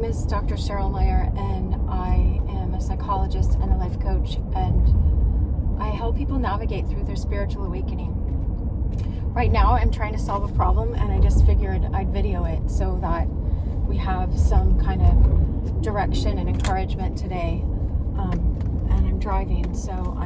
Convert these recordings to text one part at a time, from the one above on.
is Dr. Cheryl Meier, and I am a psychologist and a life coach, and I help people navigate through their spiritual awakening. Right now, I'm trying to solve a problem, and I just figured I'd video it so that we have some kind of direction and encouragement today. And I'm driving, so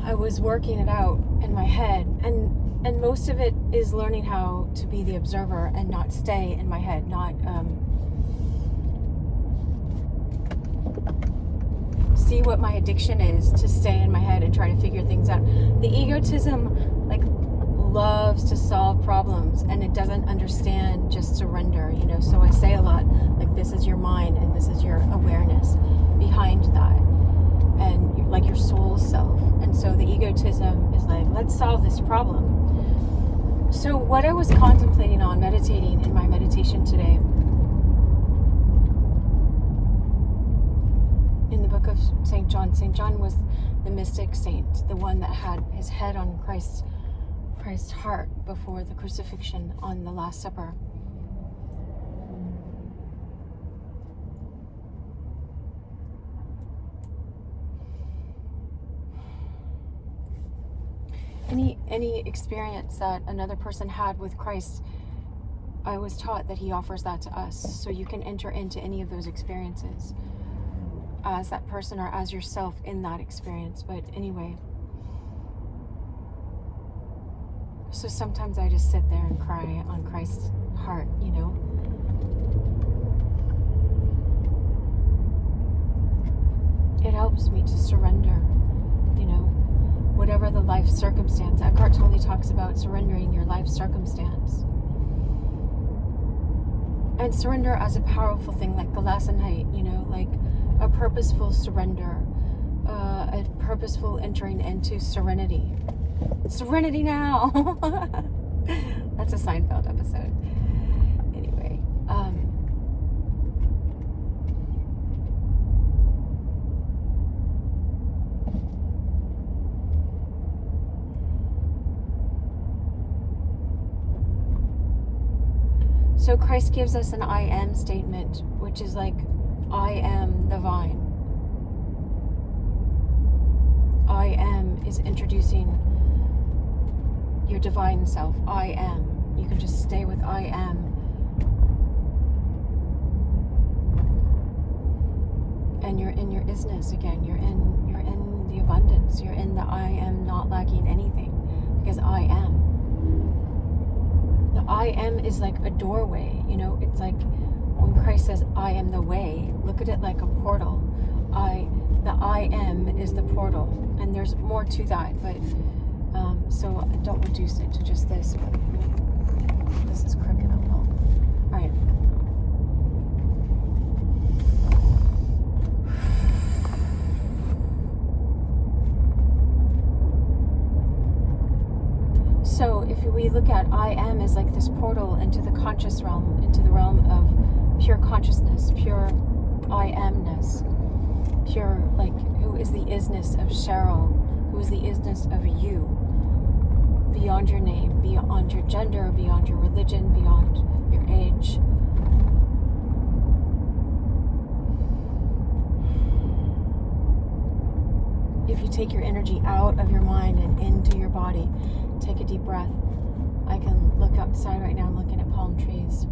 I was working it out in my head, and most of it is learning how to be the observer and not stay in my head, not see what my addiction is to stay in my head and try to figure things out. The egotism loves to solve problems, and it doesn't understand just surrender, so I say a lot this is your mind and this is your awareness behind that, and your soul self. And so the egotism is let's solve this problem. So what I was contemplating on, meditating in my meditation today, in the book of St. John was the mystic saint, the one that had his head on Christ's heart before the crucifixion on the Last Supper. Any experience that another person had with Christ, I was taught that he offers that to us, so you can enter into any of those experiences as that person or as yourself in that experience. But anyway, so sometimes I just sit there and cry on Christ's heart, It helps me to surrender, whatever the life circumstance. Eckhart Tolle talks about surrendering your life circumstance. And surrender as a powerful thing, like gelassenheit, a purposeful surrender, a purposeful entering into serenity. Serenity now! That's a Seinfeld episode. Anyway, so Christ gives us an I am statement, which is I am the vine. I am is introducing your divine self. I am. You can just stay with I am. And you're in your isness again. You're in the abundance. You're in the I am not lacking anything, because I am. The I am is like a doorway, it's like when Christ says I am the way, look at it like a portal. The I am is the portal, and there's more to that, but so don't reduce it to just this. But this is crooked uphill. All right. So if we look at I am as this portal into the conscious realm, into the realm of pure consciousness, pure I amness, pure who is the isness of Cheryl, who is the isness of you, beyond your name, beyond your gender, beyond your religion, beyond your age. If you take your energy out of your mind and into your body, take a deep breath. I can look outside right now. I'm looking at palm trees.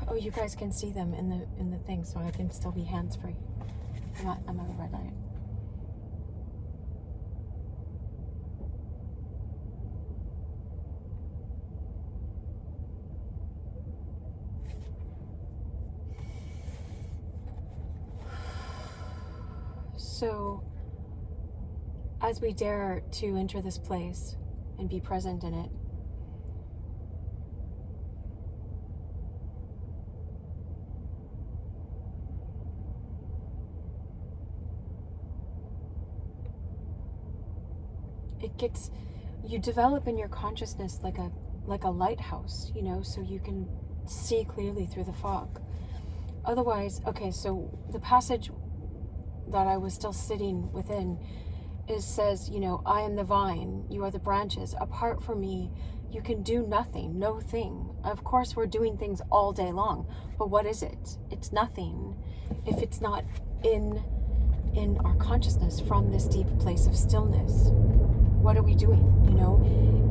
Oh, you guys can see them in the thing, so I can still be hands-free. I'm at a red light. So, as we dare to enter this place and be present in it, you develop in your consciousness like a lighthouse, so you can see clearly through the fog. Otherwise, okay, so the passage that I was still sitting within says, I am the vine, you are the branches. Apart from me, you can do nothing, no thing. Of course, we're doing things all day long, but what is it? It's nothing if it's not in our consciousness from this deep place of stillness. What are we doing?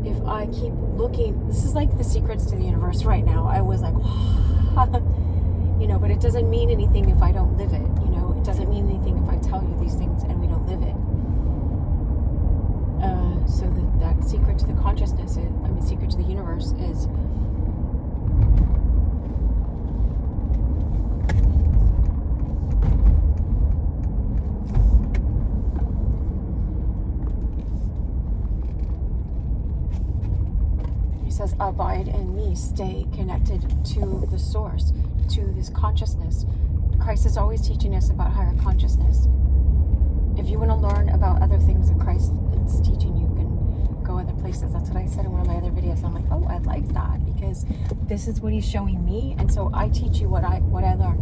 If I keep looking, this is like the secrets to the universe right now. I was like, but it doesn't mean anything if I don't live it. It doesn't mean anything if I tell you these things and we don't live it. So that secret to the consciousness secret to the universe is he says, abide in me, stay connected to the source, to this consciousness. Christ is always teaching us about higher consciousness. If you want to learn about other things that Christ is teaching, you can go other places. That's what I said in one of my other videos. I'm like, oh, I like that because this is what he's showing me, and so I teach you what I learn.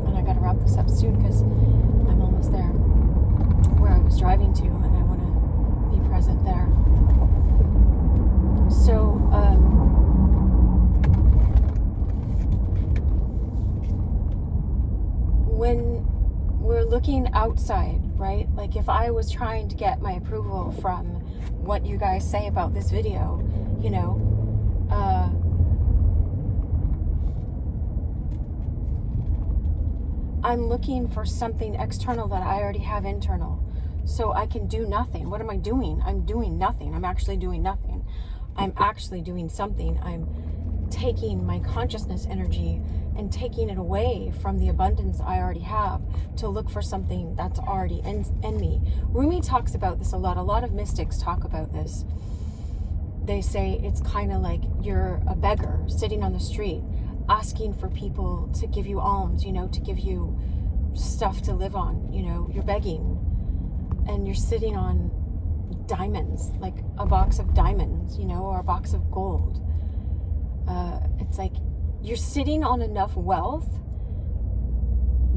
And I got to wrap this up soon because I'm almost there where I was driving to, and I want to be present there. So, when we're looking outside, right? Like if I was trying to get my approval from what you guys say about this video, I'm looking for something external that I already have internal. So I can do nothing. What am I doing? I'm doing nothing. I'm actually doing nothing. I'm actually doing something. I'm taking my consciousness energy and taking it away from the abundance I already have to look for something that's already in me. Rumi talks about this a lot. A lot of mystics talk about this. They say it's kind of like you're a beggar sitting on the street asking for people to give you alms, to give you stuff to live on. You're begging and you're sitting on diamonds, like a box of diamonds, or a box of gold. It's like you're sitting on enough wealth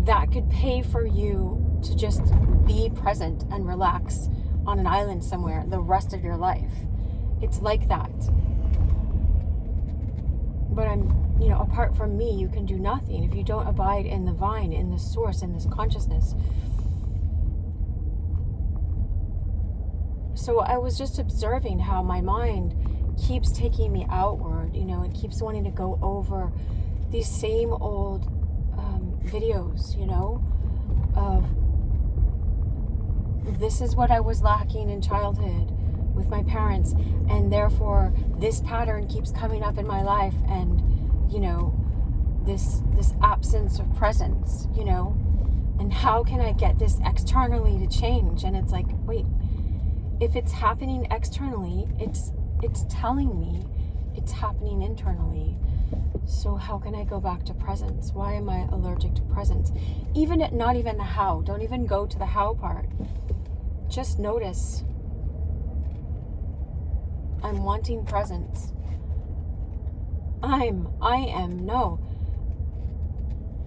that could pay for you to just be present and relax on an island somewhere the rest of your life. It's like that. But apart from me, you can do nothing if you don't abide in the vine, in the source, in this consciousness. So I was just observing how my mind keeps taking me outward, it keeps wanting to go over these same old videos, of this is what I was lacking in childhood with my parents, and therefore this pattern keeps coming up in my life, and this absence of presence, and how can I get this externally to change? And it's like, wait, if it's happening externally, it's telling me it's happening internally. So how can I go back to presence? Why am I allergic to presence? Not even the how. Don't even go to the how part. Just notice. I'm wanting presence. No.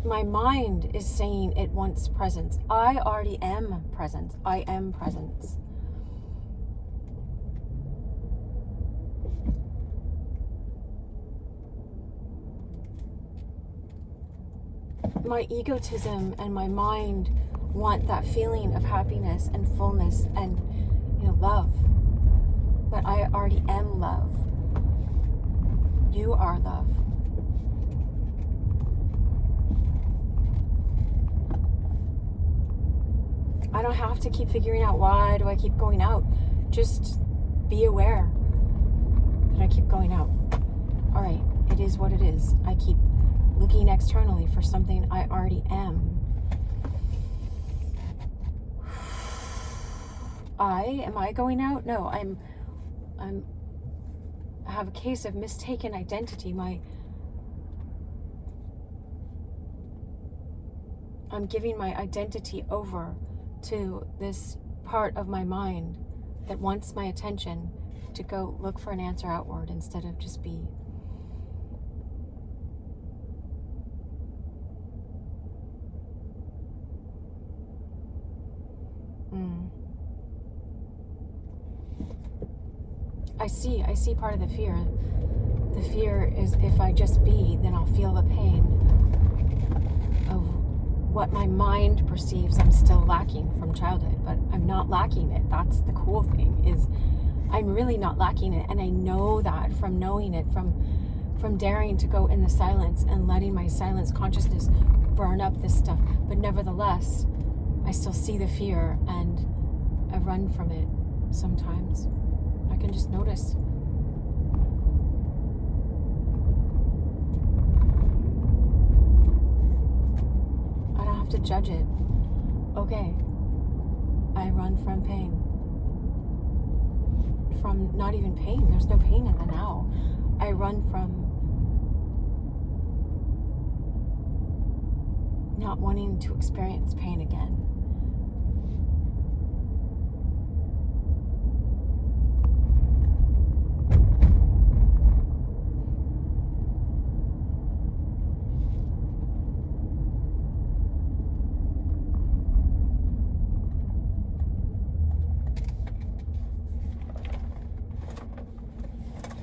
My mind is saying it wants presence. I already am presence. I am presence. My egotism and my mind want that feeling of happiness and fullness and love. But I already am love. You are love. I don't have to keep figuring out why do I keep going out. Just be aware that I keep going out. All right, it is what it is. I keep looking externally for something I already am. Am I going out? No, I have a case of mistaken identity. I'm giving my identity over to this part of my mind that wants my attention to go look for an answer outward instead of just be. I see part of the fear. The fear is if I just be, then I'll feel the pain of what my mind perceives I'm still lacking from childhood, but I'm not lacking it. That's the cool thing, is I'm really not lacking it. And I know that from knowing it, from daring to go in the silence and letting my silence consciousness burn up this stuff. But nevertheless, I still see the fear and I run from it sometimes. I can just notice. I don't have to judge it. Okay, I run from pain. From not even pain. There's no pain in the now. I run from not wanting to experience pain again.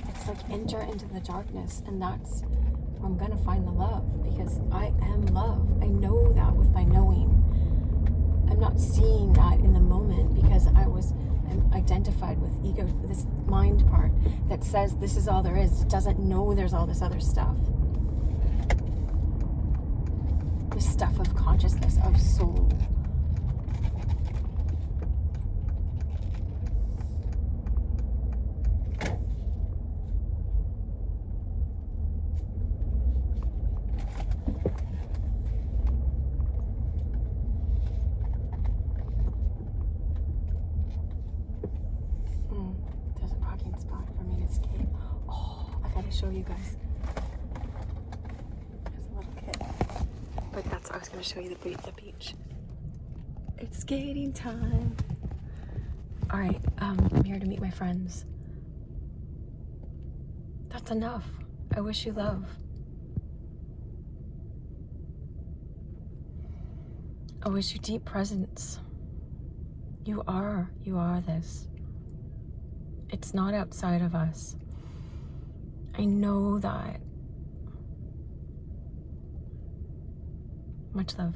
It's like enter into the darkness, and that's where I'm gonna find the love, because I am love. I know that with my knowing. I'm not seeing that in the moment because I'm identified with ego, this mind part that says this is all there is. It doesn't know there's all this other stuff. This stuff of consciousness, of soul. There's a parking spot for me to skate. Oh, I gotta show you guys. There's a little kid. But I was gonna show you the beach. It's skating time. All right, I'm here to meet my friends. That's enough. I wish you love. I wish you deep presence. You are this. It's not outside of us. I know that. Much love.